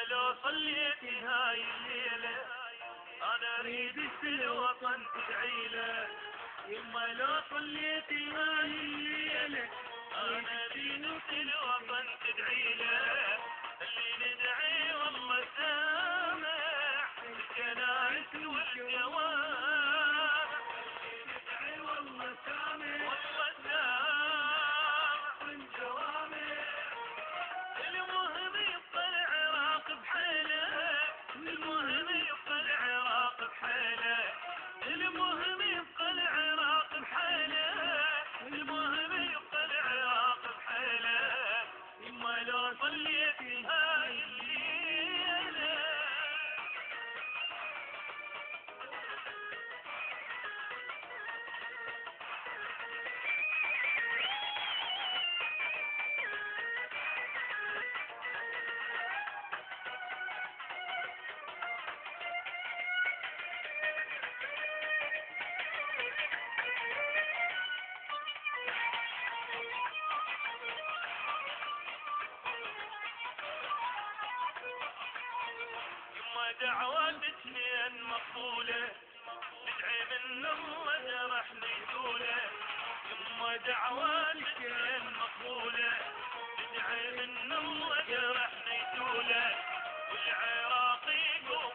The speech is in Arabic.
لو صليت هاي الليلة انا اريد الوطن تدعيله. يما لو صليت هاي الليلة انا اريد الوطن تدعيله. اللي ندعي والله سامع الكنائس والجوامع. ندعي والله سامع والله سامع الجوامع. المهم يبقى العراق بحيله. المهم يبقى العراق بحيله. المهم يبقى العراق بحيله. المهم يبقى العراق بحيله. يما لو صليت هاي الليله. دعواتك لين مقبولة ندعي من الله جرحني ذوله. يما دعواتك لين مقبولة ندعي من الله جرحني ذوله. والعراق يقوم